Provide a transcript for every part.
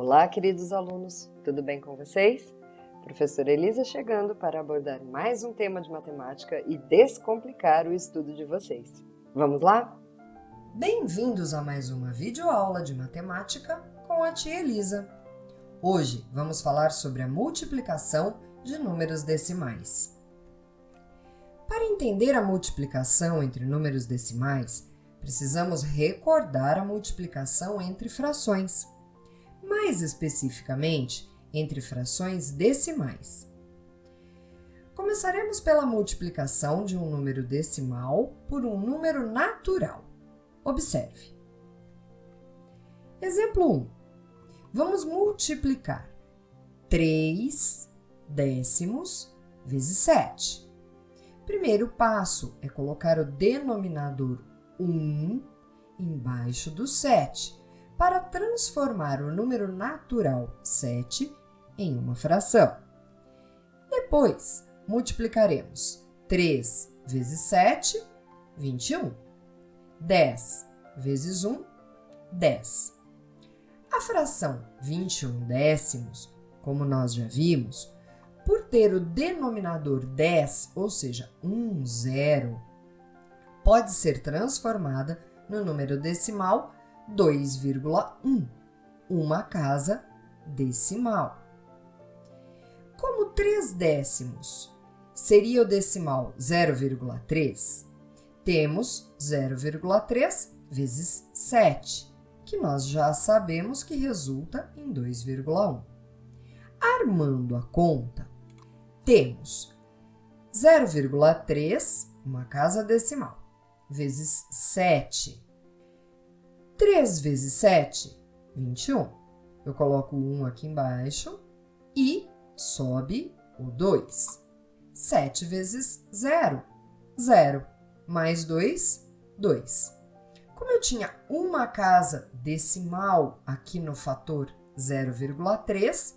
Olá, queridos alunos, tudo bem com vocês? Professora Elisa chegando para abordar mais um tema de matemática e descomplicar o estudo de vocês. Vamos lá? Bem-vindos a mais uma videoaula de matemática com a tia Elisa. Hoje vamos falar sobre a multiplicação de números decimais. Para entender a multiplicação entre números decimais, precisamos recordar a multiplicação entre frações, mais especificamente entre frações decimais. Começaremos pela multiplicação de um número decimal por um número natural. Observe. Exemplo 1. Vamos multiplicar 3 décimos vezes 7. Primeiro passo é colocar o denominador 1 embaixo do 7, para transformar o número natural 7 em uma fração. Depois, multiplicaremos 3 vezes 7, 21. 10 vezes 1, 10. A fração 21 décimos, como nós já vimos, por ter o denominador 10, ou seja, 1 zero, pode ser transformada no número decimal 2,1, uma casa decimal. Como 3 décimos seria o decimal 0,3, temos 0,3 vezes 7, que nós já sabemos que resulta em 2,1. Armando a conta, temos 0,3, uma casa decimal, vezes 7. 3 vezes 7, 21. Eu coloco o 1 aqui embaixo e sobe o 2. 7 vezes 0, 0. Mais 2, 2. Como eu tinha uma casa decimal aqui no fator 0,3,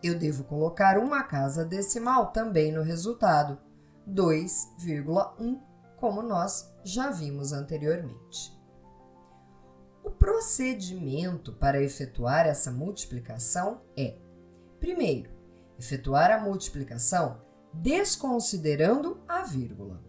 eu devo colocar uma casa decimal também no resultado, 2,1, como nós já vimos anteriormente. O procedimento para efetuar essa multiplicação é, primeiro, efetuar a multiplicação desconsiderando a vírgula.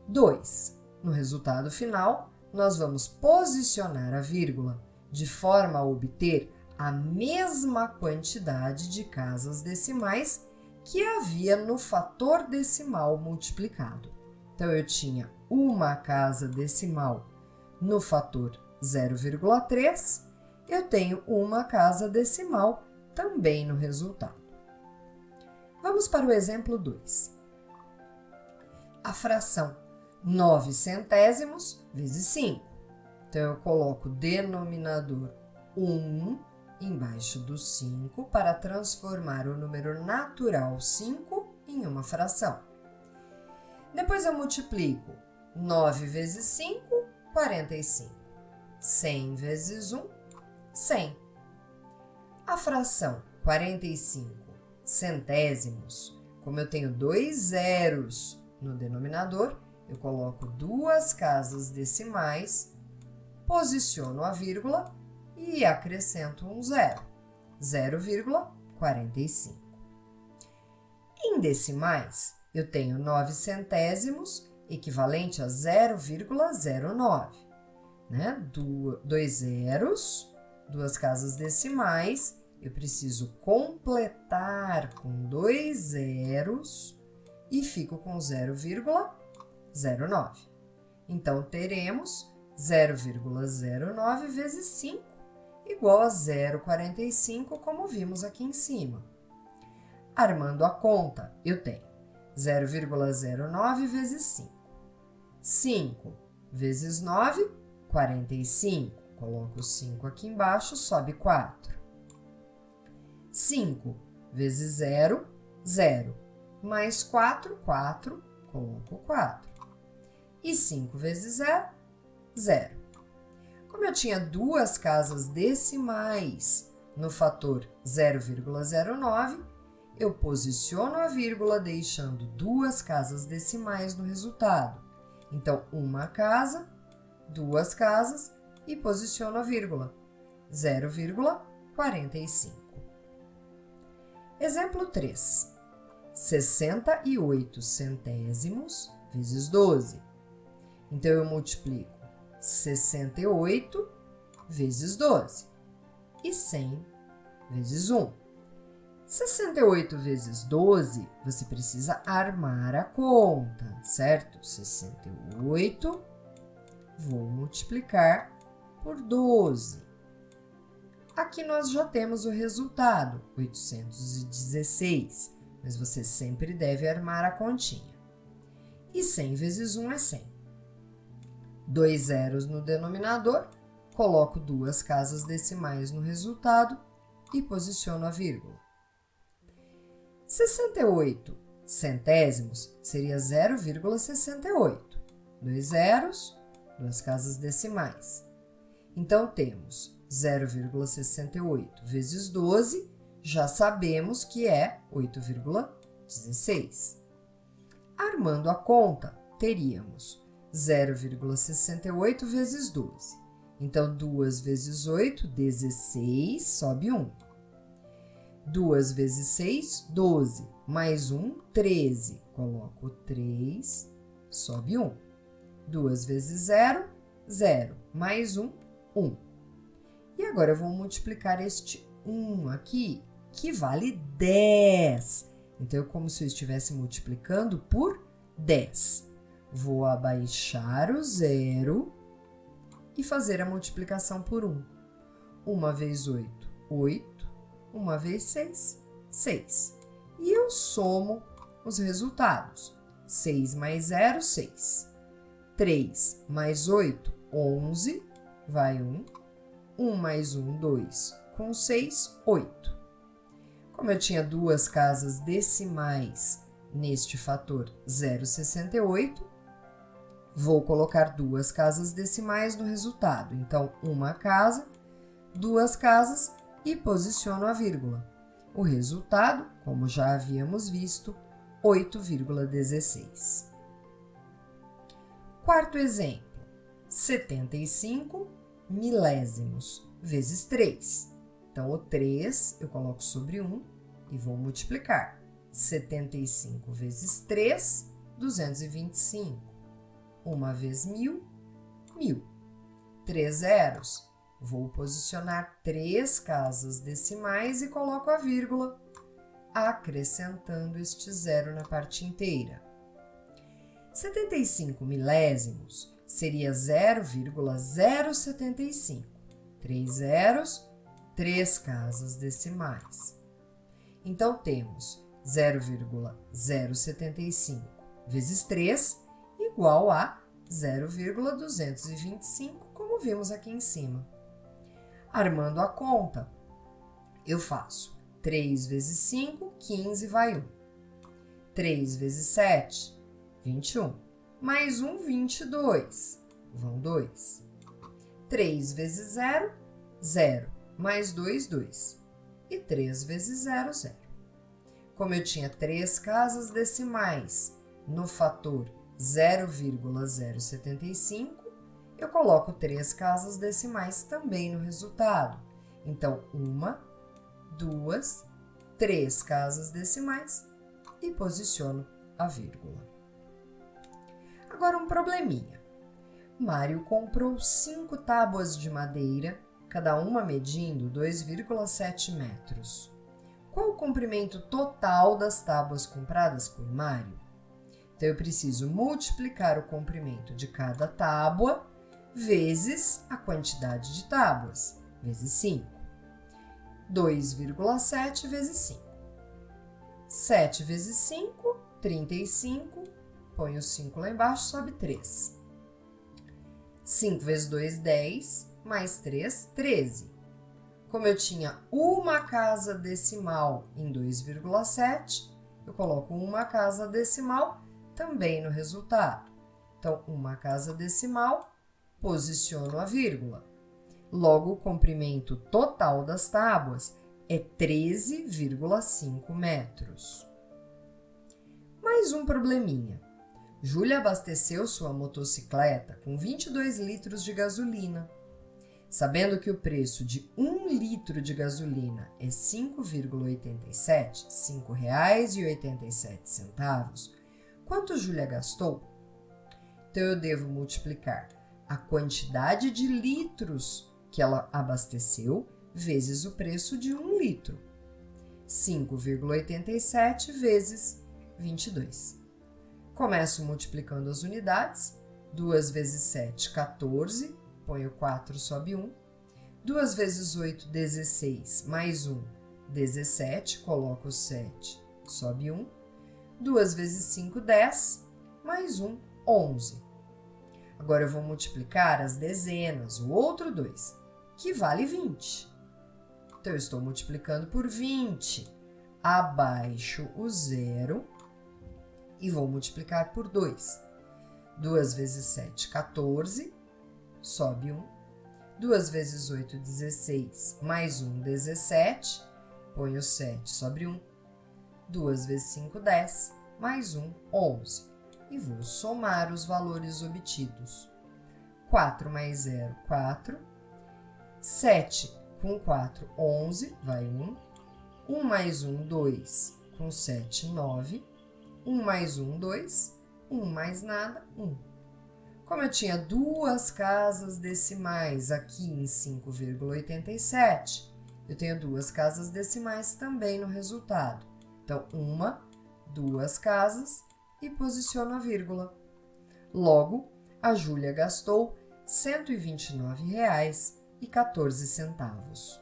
2. No resultado final, nós vamos posicionar a vírgula de forma a obter a mesma quantidade de casas decimais que havia no fator decimal multiplicado. Então, eu tinha uma casa decimal no fator 0,3, eu tenho uma casa decimal também no resultado. Vamos para o exemplo 2. A fração 9 centésimos vezes 5. Então, eu coloco o denominador 1 embaixo do 5 para transformar o número natural 5 em uma fração. Depois, eu multiplico 9 vezes 5, 45. 100 vezes 1, 100. A fração 45 centésimos, como eu tenho 2 zeros no denominador, eu coloco duas casas decimais, posiciono a vírgula e acrescento um zero, 0,45. Em decimais, eu tenho 9 centésimos, equivalente a 0,09. Né? 2 zeros, duas casas decimais, eu preciso completar com 2 zeros e fico com 0,09. Então, teremos 0,09 vezes 5 igual a 0,45, como vimos aqui em cima. Armando a conta, eu tenho 0,09 vezes 5. 5 vezes 9, 45. Coloco 5 aqui embaixo, sobe 4. 5 vezes 0, 0. Mais 4, 4. Coloco 4. E 5 vezes 0, 0. Como eu tinha duas casas decimais no fator 0,09, eu posiciono a vírgula deixando duas casas decimais no resultado. Então, uma casa, duas casas e posiciono a vírgula. 0,45. Exemplo 3. 68 centésimos vezes 12. Então, eu multiplico 68 vezes 12 e 100 vezes 1. 68 vezes 12, você precisa armar a conta, certo? 68, vou multiplicar por 12. Aqui nós já temos o resultado, 816, mas você sempre deve armar a continha. E 100 vezes 1 é 100. 2 zeros no denominador, coloco 2 casas decimais no resultado e posiciono a vírgula. 68 centésimos seria 0,68. 2 zeros, 2 casas decimais. Então, temos 0,68 vezes 12, já sabemos que é 8,16. Armando a conta, teríamos 0,68 vezes 12. Então, 2 vezes 8, 16, sobe 1. 2 vezes 6, 12. Mais 1, 13. Coloco 3, sobe 1. 2 vezes 0, 0. Mais 1, 1. E agora eu vou multiplicar este 1 aqui, que vale 10. Então, é como se eu estivesse multiplicando por 10. Vou abaixar o 0 e fazer a multiplicação por 1. 1 vezes 8, 8. 1 vezes 6, 6. E eu somo os resultados. 6 mais 0, 6. 3 mais 8, 11. Vai 1. 1 mais 1, 2. Com 6, 8. Como eu tinha 2 casas decimais neste fator 0,68, vou colocar 2 casas decimais no resultado. Então, 1 casa, 2 casas e posiciono a vírgula. O resultado, como já havíamos visto, 8,16. Quarto exemplo, 75 milésimos vezes 3. Então, o 3 eu coloco sobre 1 e vou multiplicar. 75 vezes 3, 225. 1 vezes 1000, 1000. 3 zeros. Vou posicionar 3 casas decimais e coloco a vírgula, acrescentando este zero na parte inteira. 75 milésimos seria 0,075. 3 zeros, 3 casas decimais. Então, temos 0,075 vezes 3 igual a 0,225, como vimos aqui em cima. Armando a conta, eu faço 3 vezes 5, 15, vai 1. 3 vezes 7, 21. Mais 1, 22. Vão 2. 3 vezes 0, 0. Mais 2, 2. E 3 vezes 0, 0. Como eu tinha 3 casas decimais no fator 0,075, eu coloco 3 casas decimais também no resultado. Então, 1, 2, 3 casas decimais e posiciono a vírgula. Agora, um probleminha. Mário comprou 5 tábuas de madeira, cada uma medindo 2,7 metros. Qual o comprimento total das tábuas compradas por Mário? Então, eu preciso multiplicar o comprimento de cada tábua vezes a quantidade de tábuas, vezes 5. 2,7 vezes 5. 7 vezes 5, 35. Põe o 5 lá embaixo, sobe 3. 5 vezes 2, 10. Mais 3, 13. Como eu tinha uma casa decimal em 2,7, eu coloco uma casa decimal também no resultado. Então, uma casa decimal, posiciono a vírgula. Logo, o comprimento total das tábuas é 13,5 metros. Mais um probleminha. Júlia abasteceu sua motocicleta com 22 litros de gasolina. Sabendo que o preço de 1 litro de gasolina é 5,87, R$ 5,87, quanto Júlia gastou? Então, eu devo multiplicar a quantidade de litros que ela abasteceu vezes o preço de 1 litro. 5,87 vezes 22. Começo multiplicando as unidades. 2 vezes 7, 14. Ponho 4, sobe 1. 2 vezes 8, 16. Mais 1, 17. Coloco 7, sobe 1. 2 vezes 5, 10. Mais 1, 11. Agora eu vou multiplicar as dezenas, o outro 2, que vale 20. Então, eu estou multiplicando por 20. Abaixo o zero e vou multiplicar por 2. 2 vezes 7, 14. Sobe 1. 2 vezes 8, 16. Mais 1, 17. Ponho 7, sobe 1. 2 vezes 5, 10. Mais 1, 11. E vou somar os valores obtidos. 4 mais 0, 4. 7 com 4, 11, vai 1. 1 mais 1, 2. Com 7, 9. 1 mais 1, 2. 1 mais nada, 1. Como eu tinha duas casas decimais aqui em 5,87, eu tenho duas casas decimais também no resultado. Então, 1, 2 casas e posiciono a vírgula. Logo, a Júlia gastou R$ 129,14.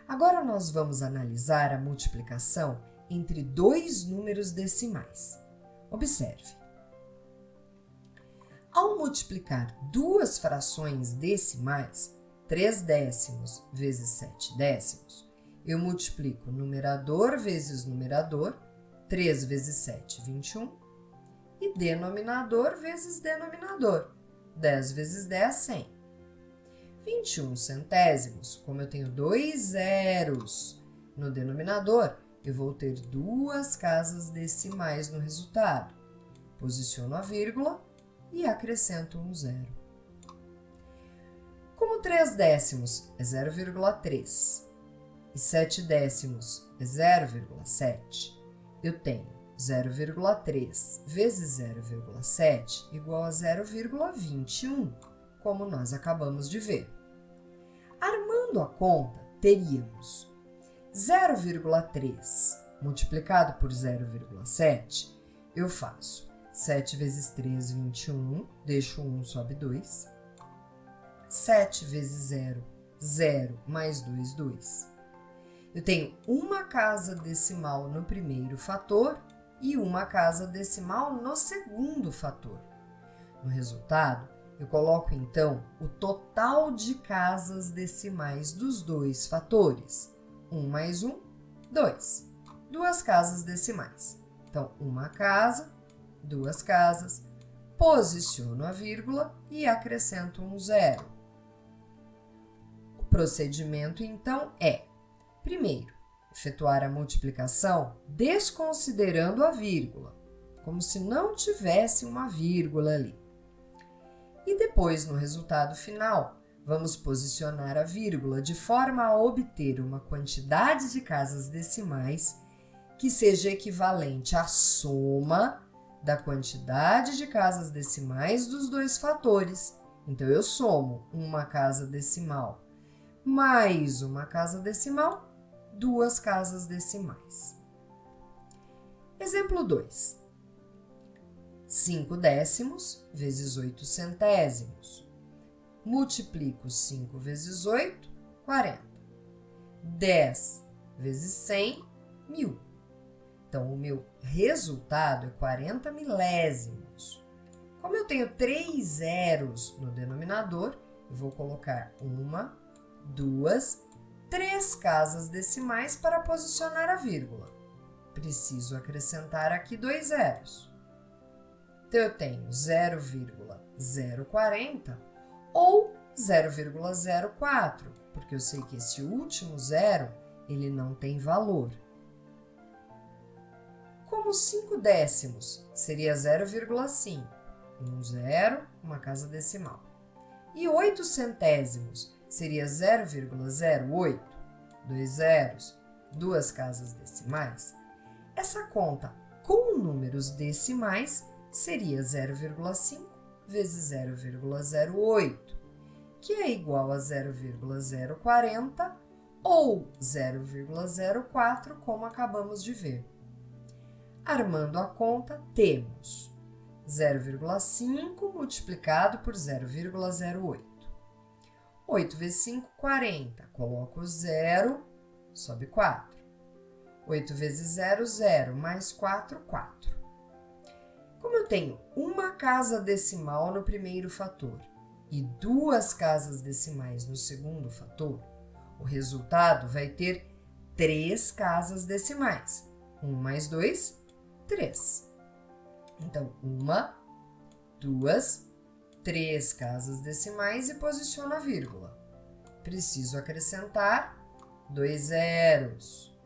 Agora nós vamos analisar a multiplicação entre dois números decimais. Observe. Ao multiplicar duas frações decimais, 3 décimos vezes 7 décimos, eu multiplico numerador vezes numerador, 3 vezes 7, 21, e denominador vezes denominador, 10 vezes 10, 100. 21 centésimos, como eu tenho 2 zeros no denominador, eu vou ter duas casas decimais no resultado. Posiciono a vírgula e acrescento um zero. Como 3 décimos é 0,3 e 7 décimos é 0,7, eu tenho 0,3 vezes 0,7 igual a 0,21, como nós acabamos de ver. Armando a conta, teríamos 0,3 multiplicado por 0,7, eu faço 7 vezes 3, 21, deixo 1, sobe 2. 7 vezes 0, 0, mais 2, 2. Eu tenho uma casa decimal no primeiro fator e uma casa decimal no segundo fator. No resultado, eu coloco, então, o total de casas decimais dos dois fatores. 1 mais 1, 2. Duas casas decimais. Então, uma casa, duas casas, posiciono a vírgula e acrescento um zero. O procedimento, então, é: primeiro, efetuar a multiplicação desconsiderando a vírgula, como se não tivesse uma vírgula ali. E depois, no resultado final, vamos posicionar a vírgula de forma a obter uma quantidade de casas decimais que seja equivalente à soma da quantidade de casas decimais dos dois fatores. Então, eu somo uma casa decimal mais uma casa decimal, duas casas decimais. Exemplo 2. 5 décimos vezes 8 centésimos. Multiplico 5 vezes 8, 40. 10 vezes 100, 1000. Então, o meu resultado é 40 milésimos. Como eu tenho 3 zeros no denominador, eu vou colocar 1, 2, 3 casas decimais para posicionar a vírgula. Preciso acrescentar aqui 2 zeros. Então, eu tenho 0,040 ou 0,04, porque eu sei que esse último zero, ele não tem valor. Como 5 décimos seria 0,5, um zero, uma casa decimal. E 8 centésimos seria 0,08? 2 zeros, 2 casas decimais? Essa conta com números decimais seria 0,5 vezes 0,08, que é igual a 0,040 ou 0,04, como acabamos de ver. Armando a conta, temos 0,5 multiplicado por 0,08. 8 vezes 5, 40. Coloco o 0, sobe 4. 8 vezes 0, 0, mais 4, 4. Como eu tenho uma casa decimal no primeiro fator e 2 casas decimais no segundo fator, o resultado vai ter 3 casas decimais. 1 mais 2, 3. Então, 1, 2, 3 casas decimais e posiciono a vírgula. Preciso acrescentar 2 zeros.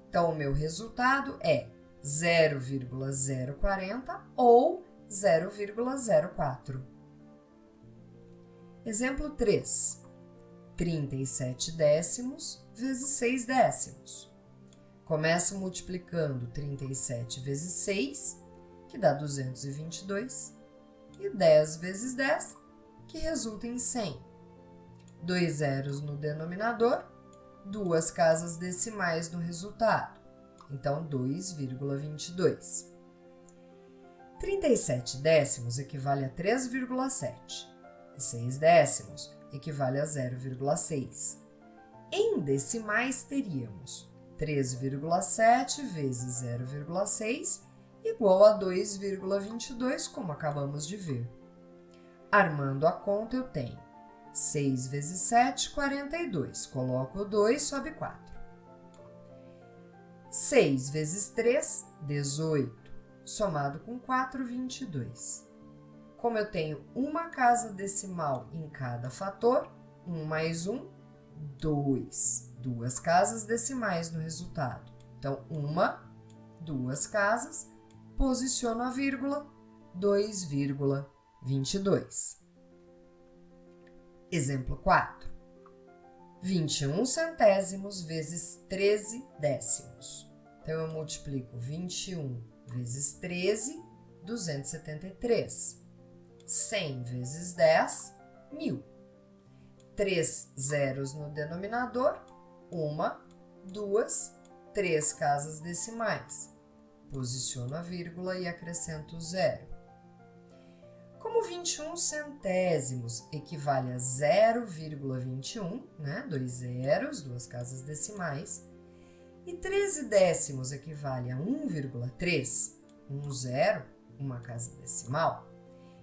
Então, o meu resultado é 0,040 ou 0,04. Exemplo 3. 37 décimos vezes 6 décimos. Começo multiplicando 37 vezes 6, que dá 222, e 10 vezes 10, que resulta em 100. 2 zeros no denominador, 2 casas decimais no resultado, então 2,22. 37 décimos equivale a 3,7 e 6 décimos equivale a 0,6. Em decimais teríamos 3,7 vezes 0,6 igual a 2,22, como acabamos de ver. Armando a conta, eu tenho 6 vezes 7, 42. Coloco o 2, sobe 4. 6 vezes 3, 18. Somado com 4, 22. Como eu tenho uma casa decimal em cada fator, 1 mais 1, 2. 2 casas decimais no resultado. Então, 2 casas, posiciono a vírgula, 2,22. Exemplo 4. 21 centésimos vezes 13 décimos. Então, eu multiplico 21 vezes 13, 273. 100 vezes 10, 1000. 3 zeros no denominador, 1, 2, 3 casas decimais. Posiciono a vírgula e acrescento o 0. Como 21 centésimos equivale a 0,21, né? 2 zeros, 2 casas decimais, e 13 décimos equivale a 1,3, 1 zero, uma casa decimal,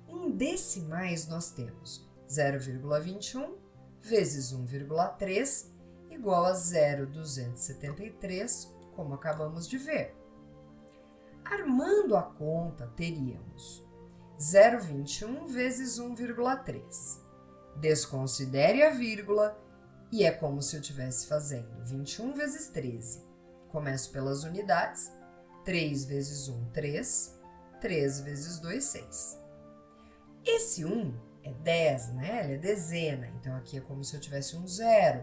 em decimais nós temos 0,21 vezes 1,3 igual a 0,273, como acabamos de ver. Armando a conta, teríamos 0,21 vezes 1,3. Desconsidere a vírgula e é como se eu estivesse fazendo 21 vezes 13. Começo pelas unidades. 3 vezes 1, 3. 3 vezes 2, 6. Esse 1 é 10, né? Ele é dezena, então aqui é como se eu tivesse um zero.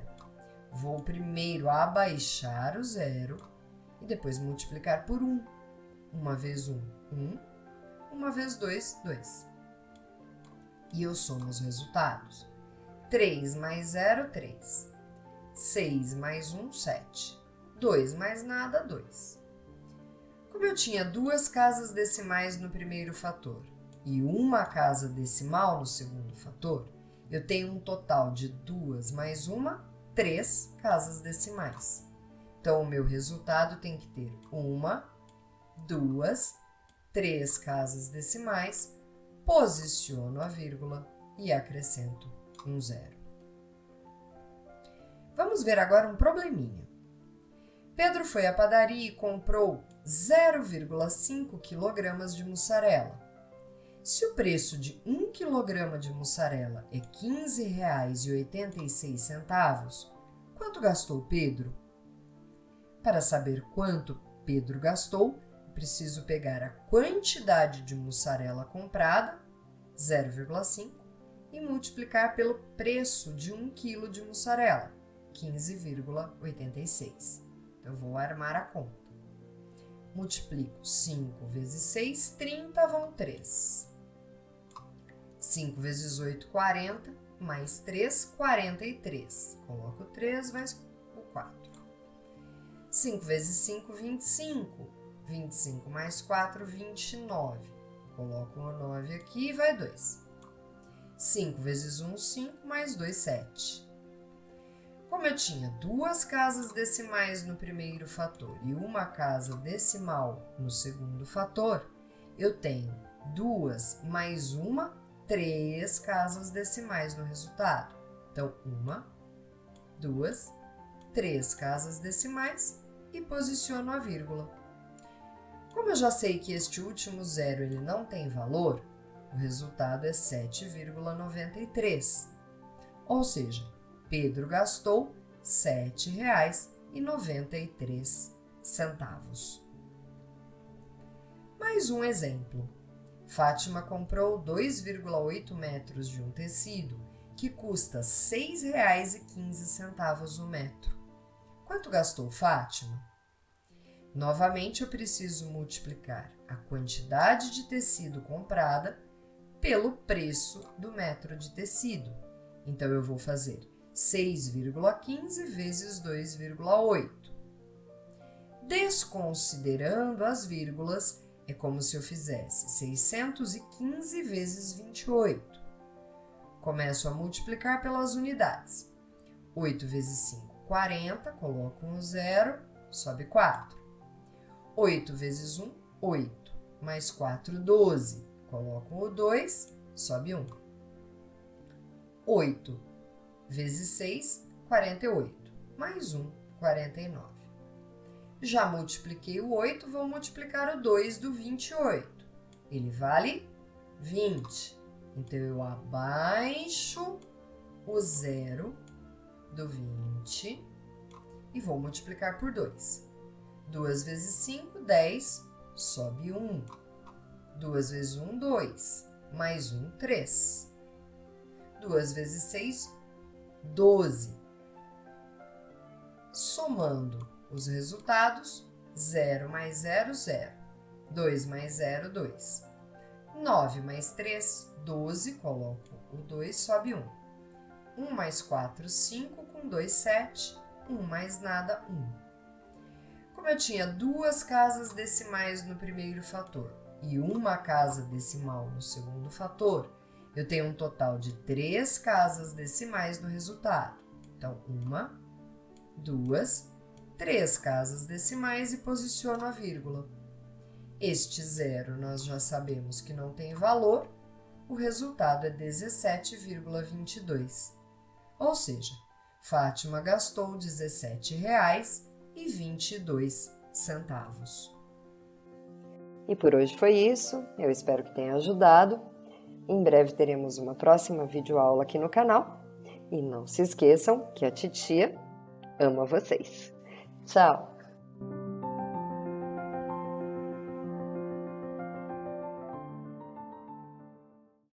Vou primeiro abaixar o zero e depois multiplicar por 1. 1 vezes 1, 1. 1 vezes 2, 2. E eu somo os resultados. 3 mais 0, 3. 6 mais 1, 7. 2 mais nada, 2. Como eu tinha 2 casas decimais no primeiro fator e uma casa decimal no segundo fator, eu tenho um total de 2 mais 1, 3 casas decimais. Então, o meu resultado tem que ter 1, 2, 3 casas decimais, posiciono a vírgula e acrescento um zero. Vamos ver agora um probleminha. Pedro foi à padaria e comprou 0,5 kg de mussarela. Se o preço de 1 kg de mussarela é R$ 15,86, quanto gastou Pedro? Para saber quanto Pedro gastou, preciso pegar a quantidade de mussarela comprada, 0,5, e multiplicar pelo preço de 1 kg de mussarela, 15,86. Então, eu vou armar a conta. Multiplico 5 vezes 6, 30, vão 3. 5 vezes 8, 40, mais 3, 43. Coloco 3, vai o 4. 5 vezes 5, 25. 25 mais 4, 29. Coloco o 9 aqui e vai 2. 5 vezes 1, 5, mais 2, 7. Como eu tinha duas casas decimais no primeiro fator e uma casa decimal no segundo fator, eu tenho 2 mais 1, 3 casas decimais no resultado. Então, 1, 2, 3 casas decimais e posiciono a vírgula. Como eu já sei que este último zero ele não tem valor, o resultado é 7,93. Ou seja, Pedro gastou R$ 7,93. Mais um exemplo. Fátima comprou 2,8 metros de um tecido que custa R$ 6,15 o metro. Quanto gastou Fátima? Novamente, eu preciso multiplicar a quantidade de tecido comprada pelo preço do metro de tecido. Então, eu vou fazer 6,15 vezes 2,8. Desconsiderando as vírgulas, é como se eu fizesse 615 vezes 28. Começo a multiplicar pelas unidades. 8 vezes 5, 40, coloco um zero, sobe 4. 8 vezes 1, 8, mais 4, 12. Coloco o 2, sobe 1. 8 vezes 6, 48, mais 1, 49. Já multipliquei o 8, vou multiplicar o 2 do 28. Ele vale 20. Então, eu abaixo o zero do 20 e vou multiplicar por 2. 2 vezes 5, 10, sobe 1. 2 vezes 1, 2. Mais 1, 3. 2 vezes 6, 12. Somando os resultados, 0 mais 0, 0. 2 mais 0, 2. 9 mais 3, 12. Coloco o 2, sobe 1. 1 mais 4, 5. Com 2, 7. 1 mais nada, 1. Como eu tinha duas casas decimais no primeiro fator e uma casa decimal no segundo fator, eu tenho um total de 3 casas decimais no resultado. Então, 1, 2, 3 casas decimais e posiciono a vírgula. Este zero nós já sabemos que não tem valor, o resultado é 17,22. Ou seja, Fátima gastou R$ 17,22. E por hoje foi isso, eu espero que tenha ajudado. Em breve teremos uma próxima videoaula aqui no canal. E não se esqueçam que a titia ama vocês. Tchau!